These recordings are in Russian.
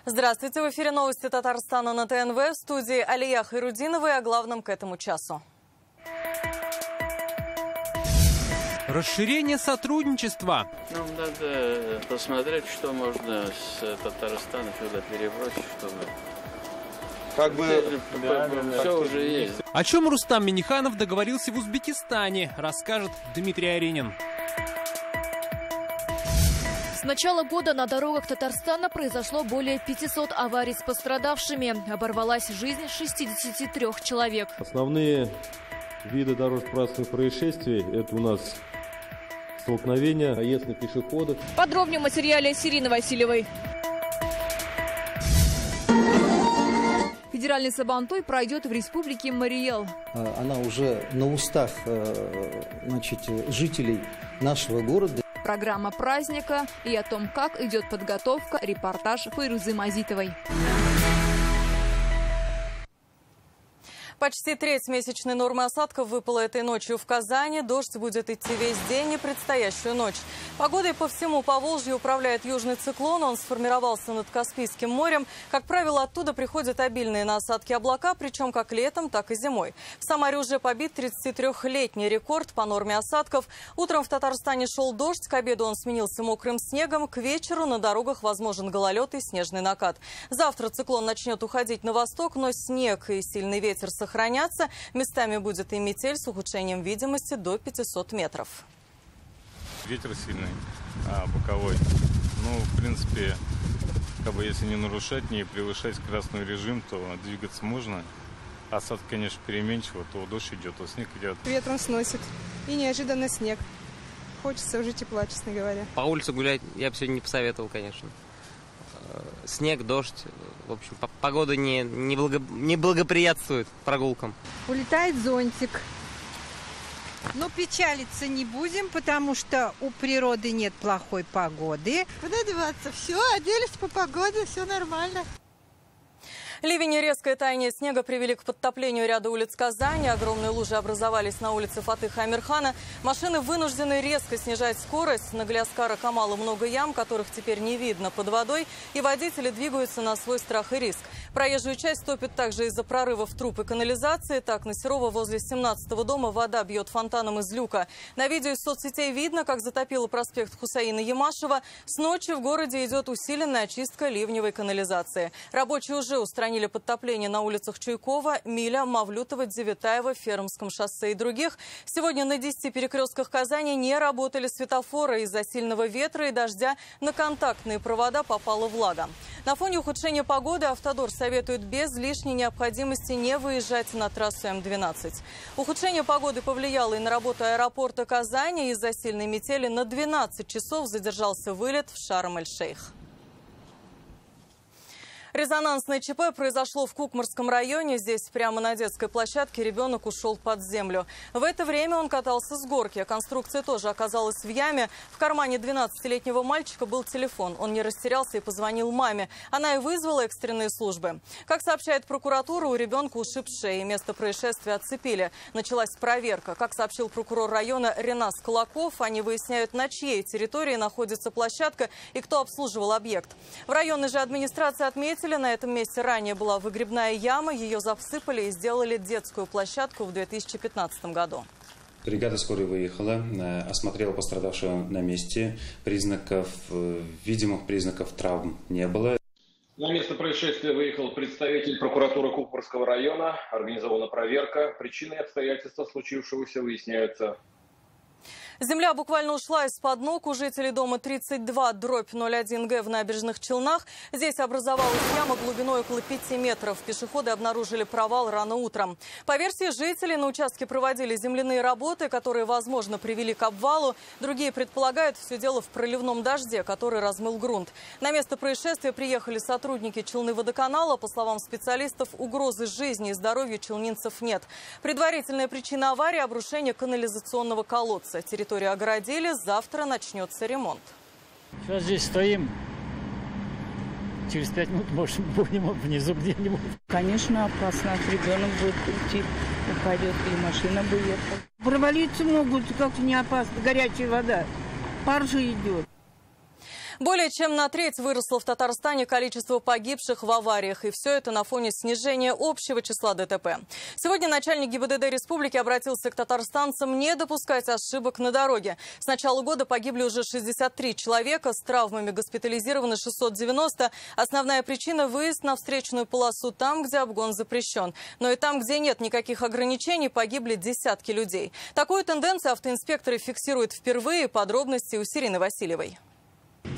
Здравствуйте, в эфире новости Татарстана на ТНВ, в студии Алия Хайрудинова и о главном к этому часу. Расширение сотрудничества. Нам надо посмотреть, что можно с Татарстана сюда перебросить, чтобы... Все уже есть. О чем Рустам Минниханов договорился в Узбекистане, расскажет Дмитрий Аренин. С начала года на дорогах Татарстана произошло более 500 аварий с пострадавшими. Оборвалась жизнь 63 человек. Основные виды дорожно-транспортных происшествий – это у нас столкновения, наезд на пешеходов. Подробнее в материале Сирины Васильевой. Федеральный сабантуй пройдет в республике Мариэл. Она уже на устах жителей нашего города. Программа праздника и о том, как идет подготовка, репортаж Файрузы Мазитовой. Почти треть месячной нормы осадков выпала этой ночью в Казани. Дождь будет идти весь день и предстоящую ночь. Погодой по всему Поволжью управляет южный циклон. Он сформировался над Каспийским морем. Как правило, оттуда приходят обильные на осадки облака, причем как летом, так и зимой. В Самаре уже побит 33-летний рекорд по норме осадков. Утром в Татарстане шел дождь, к обеду он сменился мокрым снегом. К вечеру на дорогах возможен гололед и снежный накат. Завтра циклон начнет уходить на восток, но снег и сильный ветер сохранятся. Местами будет и метель с ухудшением видимости до 500 метров. Ветер сильный, боковой. В принципе, если не нарушать, не превышать красный режим, то двигаться можно. Осадка, конечно, переменчиво, то дождь идет, то снег идет. Ветром сносит. И неожиданно снег. Хочется уже тепла, честно говоря. По улице гулять я бы сегодня не посоветовал, конечно. Снег, дождь. В общем, погода не благоприятствует прогулкам. Улетает зонтик. Но печалиться не будем, потому что у природы нет плохой погоды. Куда деваться? Все, оделись по погоде, все нормально. Ливень и резкое таяние снега привели к подтоплению ряда улиц Казани. Огромные лужи образовались на улице Фатыха Амирхана. Машины вынуждены резко снижать скорость. На Гляскара Камала много ям, которых теперь не видно под водой. И водители двигаются на свой страх и риск. Проезжую часть топит также из-за прорывов труб и канализации. Так, на Серова возле 17-го дома вода бьет фонтаном из люка. На видео из соцсетей видно, как затопило проспект Хусаина Ямашева. С ночи в городе идет усиленная очистка ливневой канализации. Рабочие уже устранили подтопление на улицах Чуйкова, Миля, Мавлютова, Девятаева, Фермском шоссе и других. Сегодня на 10 перекрестках Казани не работали светофоры. Из-за сильного ветра и дождя на контактные провода попала влага. На фоне ухудшения погоды Автодор советует без лишней необходимости не выезжать на трассу М12. Ухудшение погоды повлияло и на работу аэропорта Казани. Из-за сильной метели на 12 часов задержался вылет в Шарм-эль-Шейх. Резонансное ЧП произошло в Кукмарском районе. Здесь прямо на детской площадке ребенок ушел под землю. В это время он катался с горки. Конструкция тоже оказалась в яме. В кармане 12-летнего мальчика был телефон. Он не растерялся и позвонил маме. Она и вызвала экстренные службы. Как сообщает прокуратура, у ребенка ушиб шеи. Место происшествия оцепили. Началась проверка. Как сообщил прокурор района Ренас Колоков, они выясняют, на чьей территории находится площадка и кто обслуживал объект. В районной же администрации отметили, на этом месте ранее была выгребная яма, ее засыпали и сделали детскую площадку в 2015 году. Бригада скорой выехала, осмотрела пострадавшего на месте. Видимых признаков травм не было. На место происшествия выехал представитель прокуратуры Кукмарского района. Организована проверка. Причины и обстоятельства случившегося выясняются. Земля буквально ушла из-под ног у жителей дома 32/01Г в Набережных Челнах. Здесь образовалась яма глубиной около 5 метров. Пешеходы обнаружили провал рано утром. По версии жителей, на участке проводили земляные работы, которые, возможно, привели к обвалу. Другие предполагают, все дело в проливном дожде, который размыл грунт. На место происшествия приехали сотрудники Челны-водоканала. По словам специалистов, угрозы жизни и здоровью челнинцев нет. Предварительная причина аварии – обрушение канализационного колодца. Территорию огородили, завтра начнется ремонт. Сейчас здесь стоим. Через 5 минут, может, будем внизу где-нибудь. Конечно, опасно. Ребенок будет идти, упадет, и машина бы ехала. Провалиться могут, как-то не опасно. Горячая вода. Пар же идет. Более чем на треть выросло в Татарстане количество погибших в авариях. И все это на фоне снижения общего числа ДТП. Сегодня начальник ГИБДД республики обратился к татарстанцам не допускать ошибок на дороге. С начала года погибли уже 63 человека, с травмами госпитализированы 690. Основная причина – выезд на встречную полосу там, где обгон запрещен. Но и там, где нет никаких ограничений, погибли десятки людей. Такую тенденцию автоинспекторы фиксируют впервые. Подробности у Сирины Васильевой.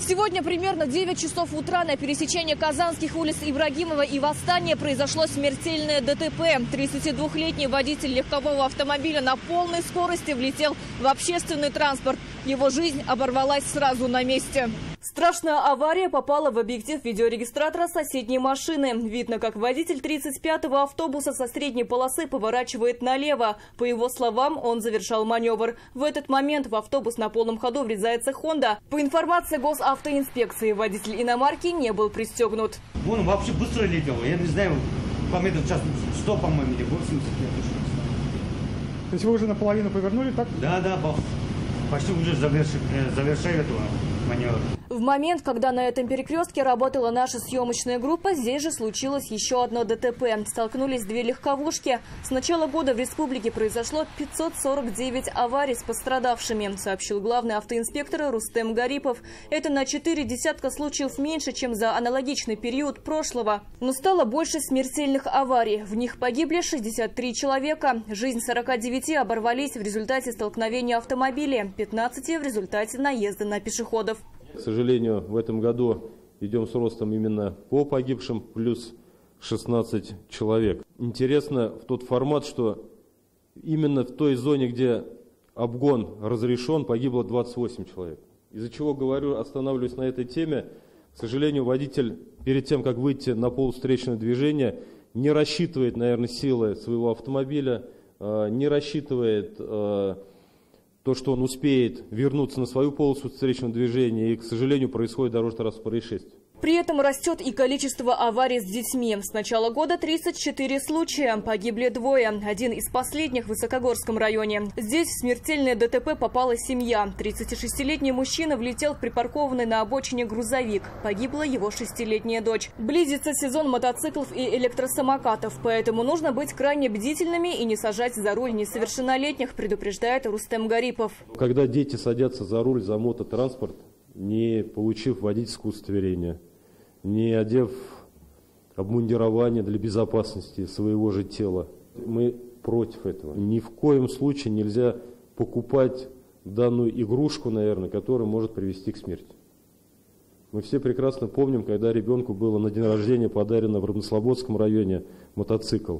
Сегодня примерно 9 часов утра на пересечении казанских улиц Ибрагимова и Восстания произошло смертельное ДТП. 32-летний водитель легкового автомобиля на полной скорости влетел в общественный транспорт. Его жизнь оборвалась сразу на месте. Страшная авария попала в объектив видеорегистратора соседней машины. Видно, как водитель 35-го автобуса со средней полосы поворачивает налево. По его словам, он завершал маневр. В этот момент в автобус на полном ходу врезается «Хонда». По информации госавтоинспекции, водитель иномарки не был пристегнут. Он вообще быстро летел. Я не знаю, по метру в час 100, по-моему, или 80. То есть вы уже наполовину повернули, так? Да, почти уже завершаю этого маневра. В момент, когда на этом перекрестке работала наша съемочная группа, здесь же случилось еще одно ДТП. Столкнулись две легковушки. С начала года в республике произошло 549 аварий с пострадавшими, сообщил главный автоинспектор Рустем Гарипов. Это на 4 десятка случаев меньше, чем за аналогичный период прошлого. Но стало больше смертельных аварий. В них погибли 63 человека. Жизнь 49 оборвались в результате столкновения автомобилей, 15 в результате наезда на пешеходов. К сожалению, в этом году идем с ростом именно по погибшим, плюс 16 человек. Интересно в тот формат, что именно в той зоне, где обгон разрешен, погибло 28 человек. Из-за чего, говорю, останавливаюсь на этой теме. К сожалению, водитель перед тем, как выйти на полустречное движение, не рассчитывает, наверное, силы своего автомобиля, не рассчитывает то, что он успеет вернуться на свою полосу встречного движения, и, к сожалению, происходит дорожно-транспортное происшествие. При этом растет и количество аварий с детьми. С начала года 34 случая, погибли двое. Один из последних в Высокогорском районе. Здесь в смертельное ДТП попала семья. 36-летний мужчина влетел в припаркованный на обочине грузовик. Погибла его 6-летняя дочь. Близится сезон мотоциклов и электросамокатов, поэтому нужно быть крайне бдительными и не сажать за руль несовершеннолетних, предупреждает Рустем Гарипов. Когда дети садятся за руль, за мототранспорт, не получив водительское удостоверение, не одев обмундирование для безопасности своего же тела, мы против этого. Ни в коем случае нельзя покупать данную игрушку, наверное, которая может привести к смерти. Мы все прекрасно помним, когда ребенку было на день рождения подарено в Равнослободском районе мотоцикл,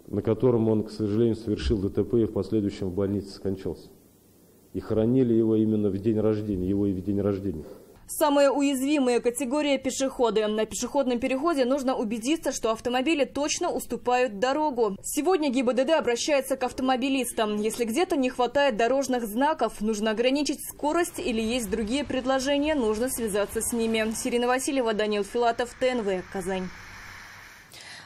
на котором он, к сожалению, совершил ДТП и в последующем в больнице скончался. И хоронили его именно в день рождения, Самая уязвимая категория – пешеходы. На пешеходном переходе нужно убедиться, что автомобили точно уступают дорогу. Сегодня ГИБДД обращается к автомобилистам. Если где-то не хватает дорожных знаков, нужно ограничить скорость или есть другие предложения, нужно связаться с ними. Сирина Васильева, Даниил Филатов, ТНВ, Казань.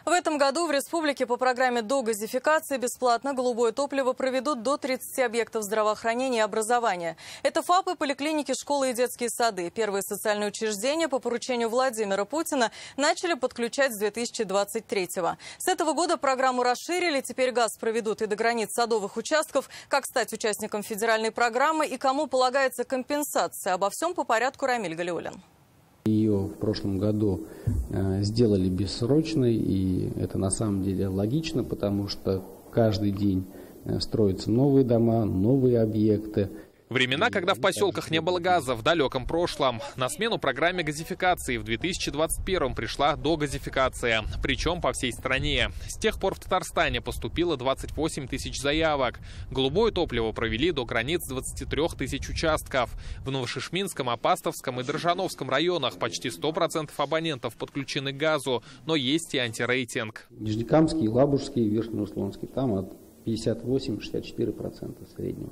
В этом году в республике по программе догазификации бесплатно голубое топливо проведут до 30 объектов здравоохранения и образования. Это ФАПы, поликлиники, школы и детские сады. Первые социальные учреждения по поручению Владимира Путина начали подключать с 2023-го. С этого года программу расширили. Теперь газ проведут и до границ садовых участков. Как стать участником федеральной программы и кому полагается компенсация? Обо всем по порядку Рамиль Галиуллин. Ее в прошлом году сделали бессрочной, и это на самом деле логично, потому что каждый день строятся новые дома, новые объекты. Времена, когда в поселках не было газа, в далеком прошлом. На смену программе газификации в 2021 пришла догазификация, причем по всей стране. С тех пор в Татарстане поступило 28 тысяч заявок. Голубое топливо провели до границ 23 тысяч участков. В Новошишминском, Апастовском и Дрожановском районах почти 100% абонентов подключены к газу, но есть и антирейтинг. Нижнекамский, Лабужский, Верхнеуслонский, там от 58-64% среднего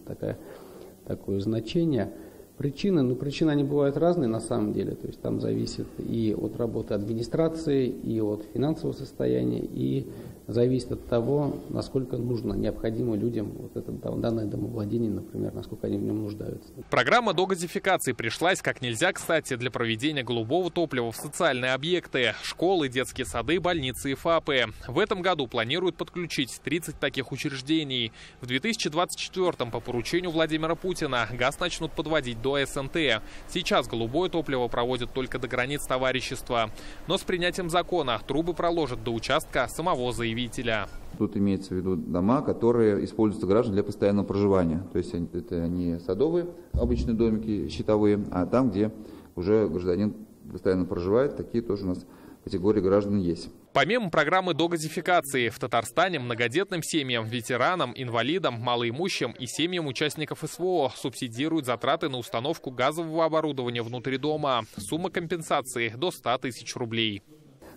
такое значение. Причины они бывают разные на самом деле. То есть там зависит и от работы администрации, и от финансового состояния, и зависит от того, насколько нужно, необходимо людям вот это данное домовладение, например, насколько они в нем нуждаются. Программа догазификации пришлась как нельзя кстати для проведения голубого топлива в социальные объекты – школы, детские сады, больницы и ФАПы. В этом году планируют подключить 30 таких учреждений. В 2024-м по поручению Владимира Путина газ начнут подводить до СНТ. Сейчас голубое топливо проводят только до границ товарищества. Но с принятием закона трубы проложат до участка самого заявителя. Тут имеется в виду дома, которые используются гражданами для постоянного проживания. То есть это не садовые обычные домики щитовые, а там, где уже гражданин постоянно проживает, такие тоже у нас категории граждан есть. Помимо программы догазификации, в Татарстане многодетным семьям, ветеранам, инвалидам, малоимущим и семьям участников СВО субсидируют затраты на установку газового оборудования внутри дома. Сумма компенсации до 100 тысяч рублей.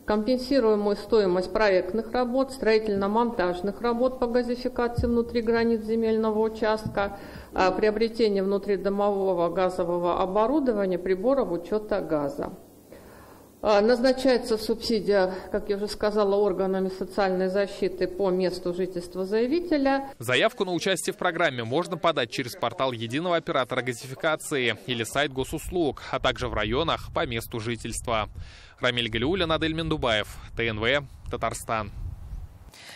Компенсируемую стоимость проектных работ, строительно-монтажных работ по газификации внутри границ земельного участка, приобретение внутридомового газового оборудования, приборов учета газа. Назначается субсидия, как я уже сказала, органами социальной защиты по месту жительства заявителя. Заявку на участие в программе можно подать через портал единого оператора газификации или сайт госуслуг, а также в районах по месту жительства. Рамиль Галиуллин, Адель Мендубаев, ТНВ, Татарстан.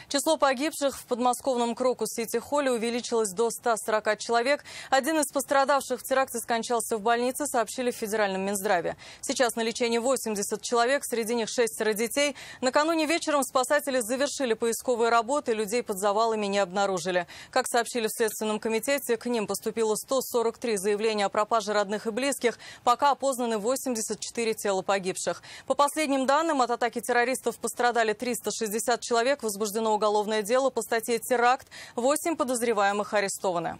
Число погибших в подмосковном Крокус-Сити-Холле увеличилось до 140 человек. Один из пострадавших в теракте скончался в больнице, сообщили в Федеральном Минздраве. Сейчас на лечении 80 человек, среди них 6 детей. Накануне вечером спасатели завершили поисковые работы, людей под завалами не обнаружили. Как сообщили в Следственном комитете, к ним поступило 143 заявления о пропаже родных и близких. Пока опознаны 84 тела погибших. По последним данным, от атаки террористов пострадали 360 человек, возбуждено уголовное дело по статье «Теракт». 8 подозреваемых арестованы.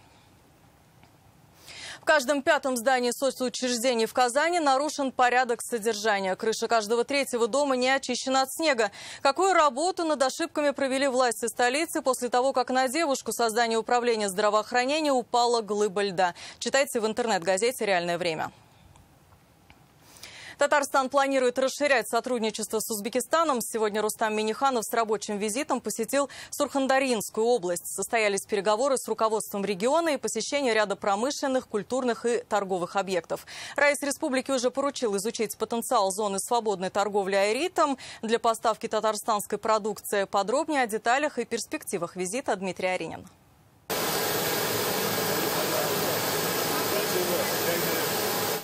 В каждом пятом здании соцучреждений в Казани нарушен порядок содержания. Крыша каждого третьего дома не очищена от снега. Какую работу над ошибками провели власти столицы после того, как на девушку со здания управления здравоохранения упала глыба льда? Читайте в интернет-газете «Реальное время». Татарстан планирует расширять сотрудничество с Узбекистаном. Сегодня Рустам Минниханов с рабочим визитом посетил Сурхандаринскую область. Состоялись переговоры с руководством региона и посещение ряда промышленных, культурных и торговых объектов. Раис республики уже поручил изучить потенциал зоны свободной торговли айритом для поставки татарстанской продукции. Подробнее о деталях и перспективах визита Дмитрий Аринин.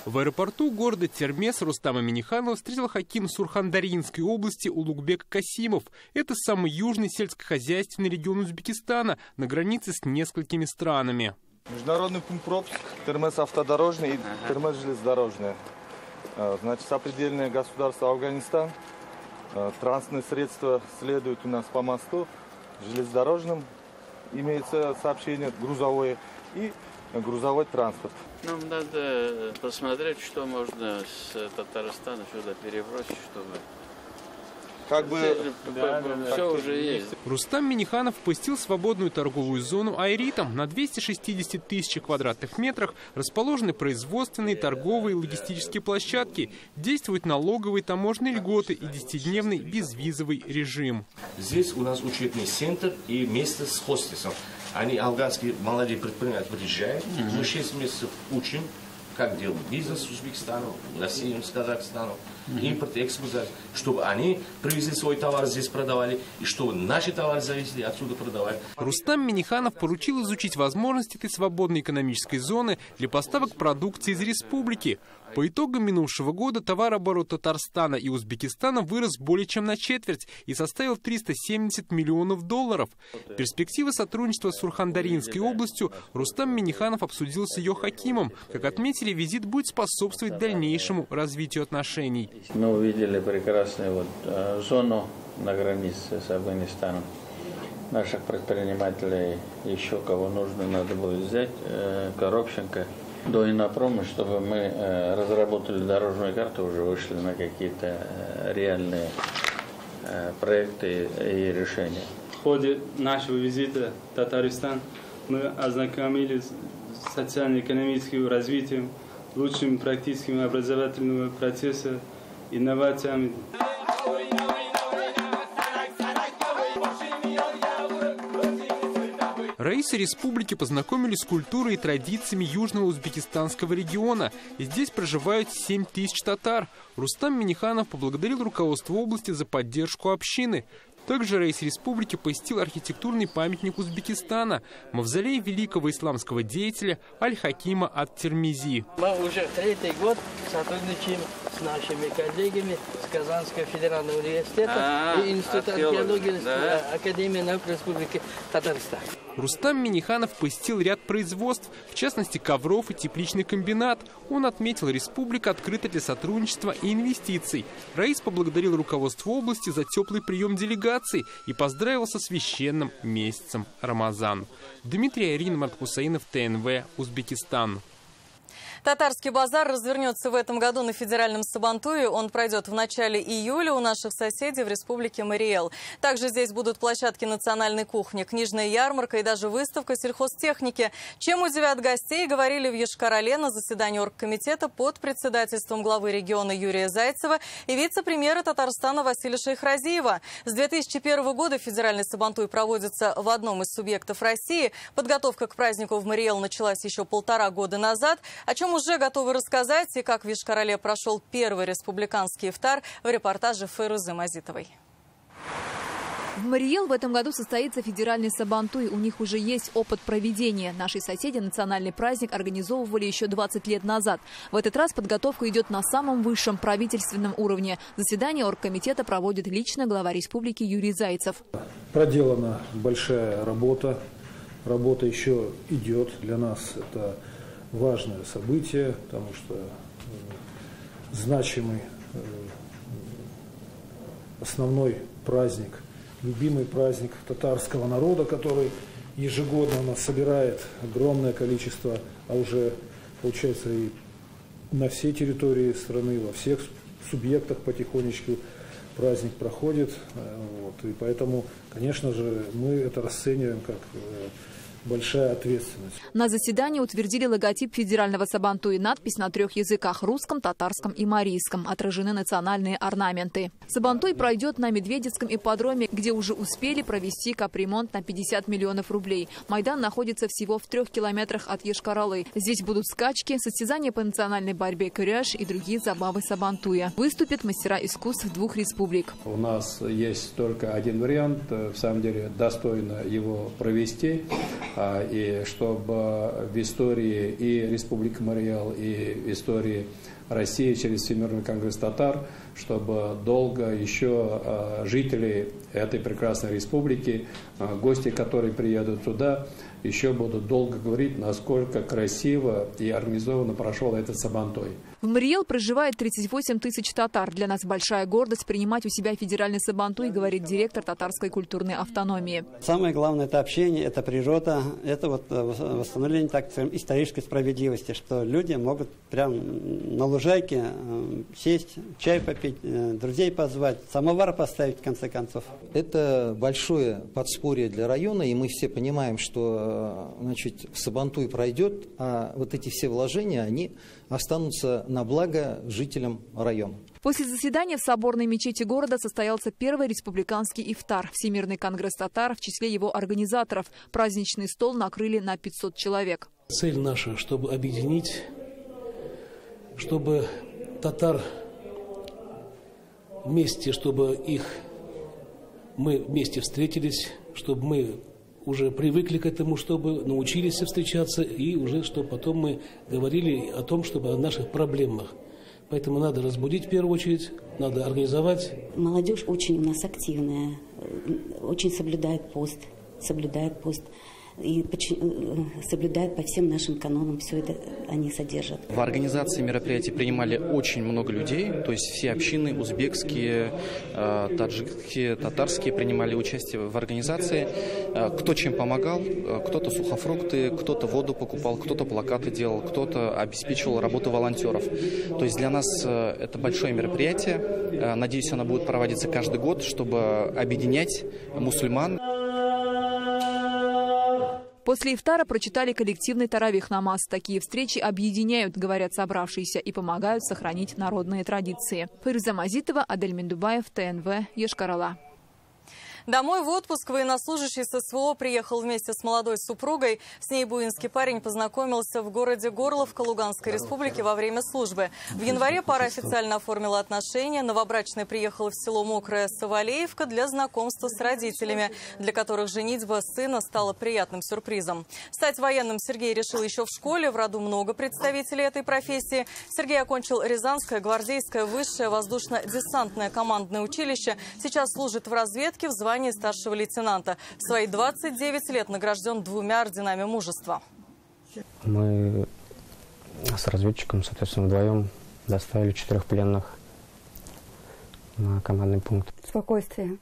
В аэропорту города Термес Рустама Минниханова встретил хаким Сурхандаринской области Улугбек Касимов. Это самый южный сельскохозяйственный регион Узбекистана на границе с несколькими странами. Международный пункт пропуска, Термес автодорожный и Термес железнодорожный. Значит, сопредельное государство Афганистан. Транспортные средства следуют у нас по мосту, железнодорожным имеется сообщение грузовое и грузовой транспорт. Нам надо посмотреть, что можно с Татарстана сюда перебросить, чтобы... все уже есть. Рустам Минниханов посетил свободную торговую зону айритом. На 260 тысяч квадратных метрах расположены производственные, торговые и логистические площадки. Действуют налоговые, таможенные льготы и 10-дневный безвизовый режим. Здесь у нас учебный центр и место с хостесом. Они, афганские молодые предприниматели, приезжают. Мы 6 месяцев учим, как делать бизнес с Узбекистаном, Россией, с Казахстаном, импорт, экспорт, чтобы они привезли свой товар, здесь продавали, и чтобы наши товары завезли, отсюда продавали. Рустам Минниханов поручил изучить возможности этой свободной экономической зоны для поставок продукции из республики. По итогам минувшего года товарооборот Татарстана и Узбекистана вырос более чем на четверть и составил 370 миллионов долларов. Перспективы сотрудничества с Сурхандаринской областью Рустам Минниханов обсудил с ее хакимом. Как отметили, визит будет способствовать дальнейшему развитию отношений. Мы увидели прекрасную зону на границе с Афганистаном. Наших предпринимателей, еще кого нужно, надо будет взять, Коробченко, до Иннопрома, чтобы мы разработали дорожную карту, уже вышли на какие-то реальные проекты и решения. В ходе нашего визита в Татарстан мы ознакомились с социально-экономическим развитием, лучшим практическим образовательного процесса, инновациями. Раисы республики познакомились с культурой и традициями южного узбекистанского региона. И здесь проживают 7 тысяч татар. Рустам Миниханов поблагодарил руководство области за поддержку общины. Также раис республики посетил архитектурный памятник Узбекистана – мавзолей великого исламского деятеля Аль-Хакима ат-Тирмизи. Мы уже 3-й год сотрудничаем с нашими коллегами с Казанского федерального университета и Института археологии Академии наук Республики Татарстан. Рустам Миниханов посетил ряд производств, в частности ковров и тепличный комбинат. Он отметил, республика открыта для сотрудничества и инвестиций. Раис поблагодарил руководство области за теплый прием делегаций и поздравил со священным месяцем Рамазан. Дмитрий Арин, Март Хусаинов, ТНВ, Узбекистан. Татарский базар развернется в этом году на федеральном Сабантуе. Он пройдет в начале июля у наших соседей в республике Мариэл. Также здесь будут площадки национальной кухни, книжная ярмарка и даже выставка сельхозтехники. Чем удивят гостей, говорили в Йошкар-Оле на заседании оргкомитета под председательством главы региона Юрия Зайцева и вице-премьера Татарстана Василия Шейхразиева. С 2001 года федеральный Сабантуй проводится в одном из субъектов России. Подготовка к празднику в Мариэл началась еще 1,5 года назад. О чем уже готовы рассказать и как в Йошкар-Оле прошел первый республиканский ифтар в репортаже Фейрузы Мазитовой. В Мариэл в этом году состоится федеральный Сабантуй. У них уже есть опыт проведения. Наши соседи национальный праздник организовывали еще 20 лет назад. В этот раз подготовка идет на самом высшем правительственном уровне. Заседание оргкомитета проводит лично глава республики Юрий Зайцев. Проделана большая работа. Работа еще идет. Для нас это важное событие, потому что значимый основной праздник, любимый праздник татарского народа, который ежегодно у нас собирает огромное количество, а уже, получается, и на всей территории страны, во всех субъектах потихонечку праздник проходит. И поэтому, конечно же, мы это расцениваем как большая ответственность. На заседании утвердили логотип федерального Сабантуя и надпись на 3 языках – русском, татарском и марийском. Отражены национальные орнаменты. Сабантуй пройдет на Медведицком ипподроме, где уже успели провести капремонт на 50 миллионов рублей. Майдан находится всего в 3 километрах от Йошкар-Олы. Здесь будут скачки, состязания по национальной борьбе куряж и другие забавы Сабантуя. Выступят мастера искусств 2 республик. У нас есть только один вариант, в самом деле достойно его провести. И чтобы в истории и Республики Мариэл, и в истории России через Всемирный конгресс татар, чтобы долго еще жители этой прекрасной республики, гости, которые приедут туда, еще будут долго говорить, насколько красиво и организованно прошел этот Сабантуй. В Мариэл проживает 38 тысяч татар. Для нас большая гордость принимать у себя федеральный Сабантуй, говорит директор татарской культурной автономии. Самое главное – это общение, это природа, это вот восстановление, так сказать, исторической справедливости, что люди могут прям на лужайке сесть, чай попить, друзей позвать, самовар поставить в конце концов. Это большое подспорье для района, и мы все понимаем, что, значит, Сабантуй пройдет, а вот эти все вложения, они останутся на благо жителям района. После заседания в соборной мечети города состоялся первый республиканский ифтар. Всемирный конгресс татар в числе его организаторов. Праздничный стол накрыли на 500 человек. Цель наша, чтобы объединить, чтобы татар вместе, чтобы мы вместе встретились, чтобы мы уже привыкли к этому, чтобы научились встречаться, и уже чтобы потом мы говорили о том, чтобы о наших проблемах. Поэтому надо разбудить в первую очередь, надо организовать. Молодежь очень у нас активная, очень соблюдает пост и соблюдают по всем нашим канонам, все это они содержат. В организации мероприятий принимали очень много людей, то есть все общины, узбекские, таджикские, татарские принимали участие в организации. Кто чем помогал, кто-то сухофрукты, кто-то воду покупал, кто-то плакаты делал, кто-то обеспечивал работу волонтеров. То есть для нас это большое мероприятие. Надеюсь, оно будет проводиться каждый год, чтобы объединять мусульман. После ифтара прочитали коллективный таравих намаз. Такие встречи объединяют, говорят собравшиеся, и помогают сохранить народные традиции. Фейруза Мазитова, Адель Миндубаев, ТНВ, Йошкар-Ола. Домой в отпуск военнослужащий с СВО приехал вместе с молодой супругой. С ней буинский парень познакомился в городе Горловка Луганской республики во время службы. В январе пара официально оформила отношения. Новобрачная приехала в село Мокрая Савалеевка для знакомства с родителями, для которых женитьба сына стала приятным сюрпризом. Стать военным Сергей решил еще в школе. В роду много представителей этой профессии. Сергей окончил Рязанское гвардейское высшее воздушно-десантное командное училище. Сейчас служит в разведке в звании старшего лейтенанта. В свои 29 лет награжден 2 орденами мужества. Мы с разведчиком, соответственно, вдвоем доставили 4 пленных на командный пункт. Спокойствие.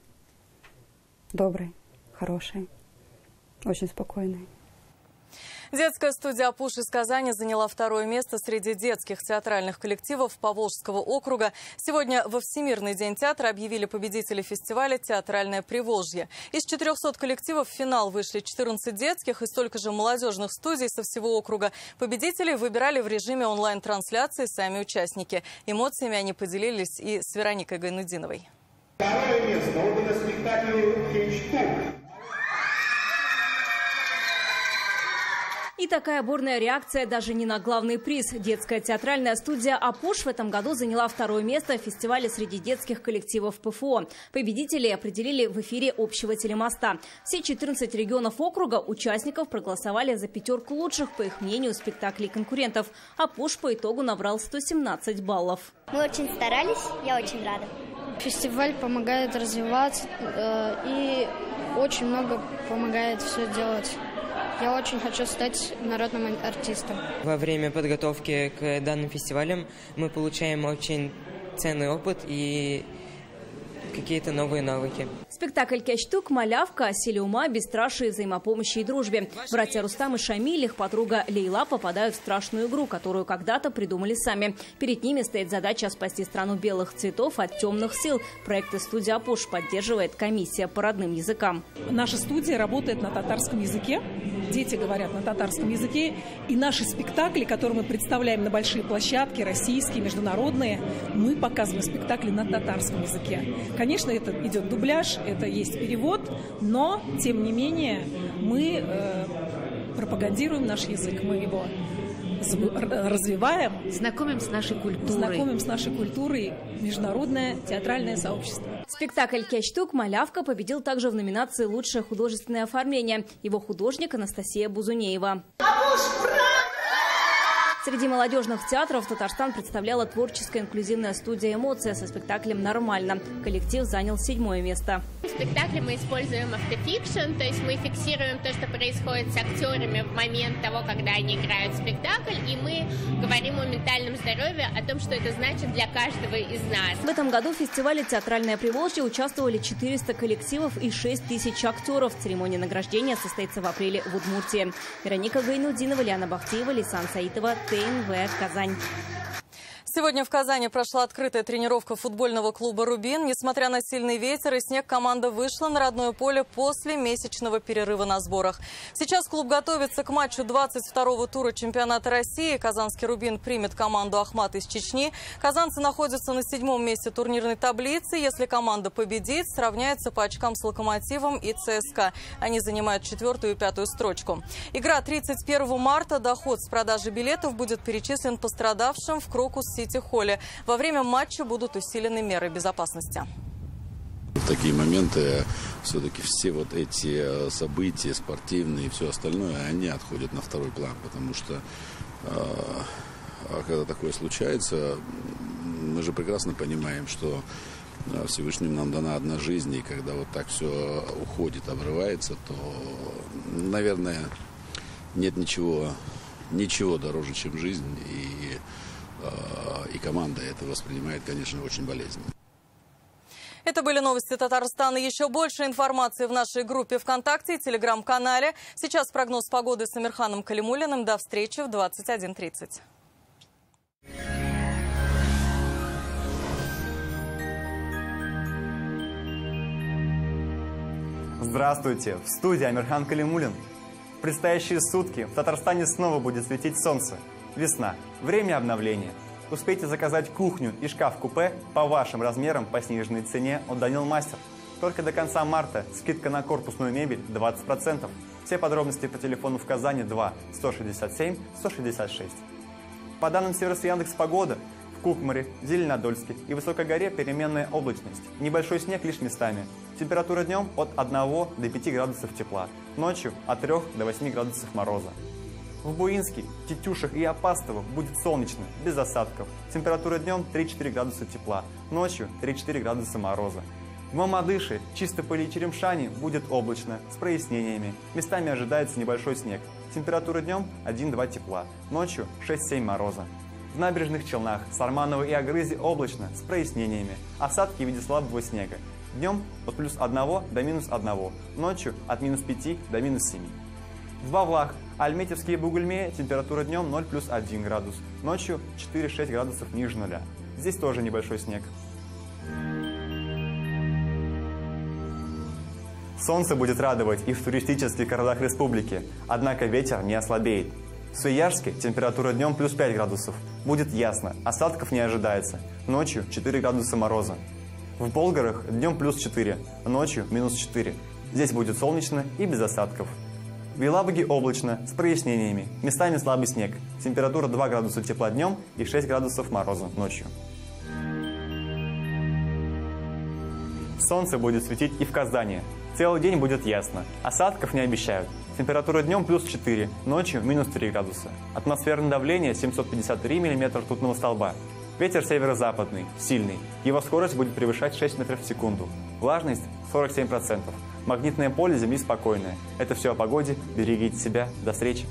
Добрый, хороший, очень спокойный. Детская студия «Апуш» из Казани заняла 2-е место среди детских театральных коллективов Поволжского округа. Сегодня во Всемирный день театра объявили победителей фестиваля «Театральное Приволжье». Из 400 коллективов в финал вышли 14 детских и столько же молодежных студий со всего округа. Победителей выбирали в режиме онлайн-трансляции сами участники. Эмоциями они поделились и с Вероникой Гайнудиновой. 2-е место отдано спектаклю «Кейштук». И такая бурная реакция даже не на главный приз. Детская театральная студия «Апуш» в этом году заняла 2-е место в фестивале среди детских коллективов ПФО. Победителей определили в эфире общего телемоста. Все 14 регионов округа участников проголосовали за 5 лучших, по их мнению, спектаклей конкурентов. «Апуш» по итогу набрал 117 баллов. Мы очень старались, я очень рада. Фестиваль помогает развиваться и очень много помогает все делать. Я очень хочу стать народным артистом. Во время подготовки к данным фестивалям мы получаем очень ценный опыт и какие-то новые навыки. Спектакль «Кейштук» – малявка о силе ума, бесстрашии, взаимопомощи и дружбе. Братья Рустам и Шамиль, их подруга Лейла, попадают в страшную игру, которую когда-то придумали сами. Перед ними стоит задача спасти страну белых цветов от темных сил. Проекты студии «Апуш» поддерживает комиссия по родным языкам. Наша студия работает на татарском языке. Дети говорят на татарском языке. И наши спектакли, которые мы представляем на большие площадки, российские, международные, мы показываем спектакли на татарском языке. Конечно, это идет дубляж, это есть перевод, но, тем не менее, мы пропагандируем наш язык, мы его развиваем. Знакомим с нашей культурой. Знакомим с нашей культурой международное театральное сообщество. Спектакль «Кейштук» «Малявка» победил также в номинации «Лучшее художественное оформление». Его художник Анастасия Бузунеева. Среди молодежных театров Татарстан представляла творческая инклюзивная студия «Эмоция» со спектаклем «Нормально». Коллектив занял 7-е место. В спектакле мы используем автофикшн, то есть мы фиксируем то, что происходит с актерами в момент того, когда они играют спектакль, и мы говорим о ментальном здоровье, о том, что это значит для каждого из нас. В этом году в фестивале «Театральное Приволжье» участвовали 400 коллективов и 6000 актеров. Церемония награждения состоится в апреле в Удмуртии. Вероника Гайнудинова, Лиана Бахтиева, Лейсан Саитова, ТНВ, Казань. Сегодня в Казани прошла открытая тренировка футбольного клуба «Рубин». Несмотря на сильный ветер и снег, команда вышла на родное поле после месячного перерыва на сборах. Сейчас клуб готовится к матчу 22-го тура чемпионата России. Казанский «Рубин» примет команду «Ахмат» из Чечни. Казанцы находятся на 7-м месте турнирной таблицы. Если команда победит, сравняется по очкам с «Локомотивом» и ЦСКА. Они занимают 4-ю и 5-ю строчку. Игра 31 марта. Доход с продажи билетов будет перечислен пострадавшим в Крокус-Сити Холле. Во время матча будут усилены меры безопасности. В такие моменты все-таки все вот эти события спортивные и все остальное, они отходят на второй план, потому что когда такое случается, мы же прекрасно понимаем, что Всевышним нам дана одна жизнь, и когда вот так все уходит, обрывается, то, наверное, нет ничего дороже, чем жизнь, и команда это воспринимает, конечно, очень болезненно. Это были новости Татарстана. Еще больше информации в нашей группе ВКонтакте и Телеграм-канале. Сейчас прогноз погоды с Амирханом Калимуллиным. До встречи в 21:30. Здравствуйте! В студии Амирхан Калимуллин. В предстоящие сутки в Татарстане снова будет светить солнце. Весна. Время обновления. Успейте заказать кухню и шкаф-купе по вашим размерам по сниженной цене от Данил Мастер. Только до конца марта скидка на корпусную мебель 20%. Все подробности по телефону в Казани 2 167 166. По данным сервиса Яндекс.Погода, в Кукмаре, Зеленодольске и Высокой горе переменная облачность. Небольшой снег лишь местами. Температура днем от 1 до 5 градусов тепла, ночью от 3 до 8 градусов мороза. В Буинске, Тетюшах и Апастово будет солнечно, без осадков. Температура днем 3-4 градуса тепла, ночью 3-4 градуса мороза. В Мамадыше, Чистополе и Черемшане будет облачно, с прояснениями. Местами ожидается небольшой снег. Температура днем 1-2 тепла, ночью 6-7 мороза. В Набережных Челнах, Сарманово и Агрызе облачно, с прояснениями. Осадки в виде слабого снега. Днем от +1 до -1, ночью от -5 до -7. В Бавлах, Альметьевске и Бугульме температура днем 0 + 1 градус, ночью 4-6 градусов ниже нуля. Здесь тоже небольшой снег. Солнце будет радовать и в туристических городах республики, однако ветер не ослабеет. В Свияжске температура днем +5 градусов, будет ясно, осадков не ожидается, ночью 4 градуса мороза. В Болгарах днем +4, ночью -4. Здесь будет солнечно и без осадков. В Елабуге облачно, с прояснениями, местами слабый снег, температура 2 градуса тепла днем и 6 градусов мороза ночью. Солнце будет светить и в Казани. Целый день будет ясно, осадков не обещают. Температура днем +4, ночью -3 градуса. Атмосферное давление 753 мм ртутного столба. Ветер северо-западный, сильный. Его скорость будет превышать 6 метров в секунду. Влажность 47%. Магнитное поле Земли спокойное. Это все о погоде. Берегите себя. До встречи.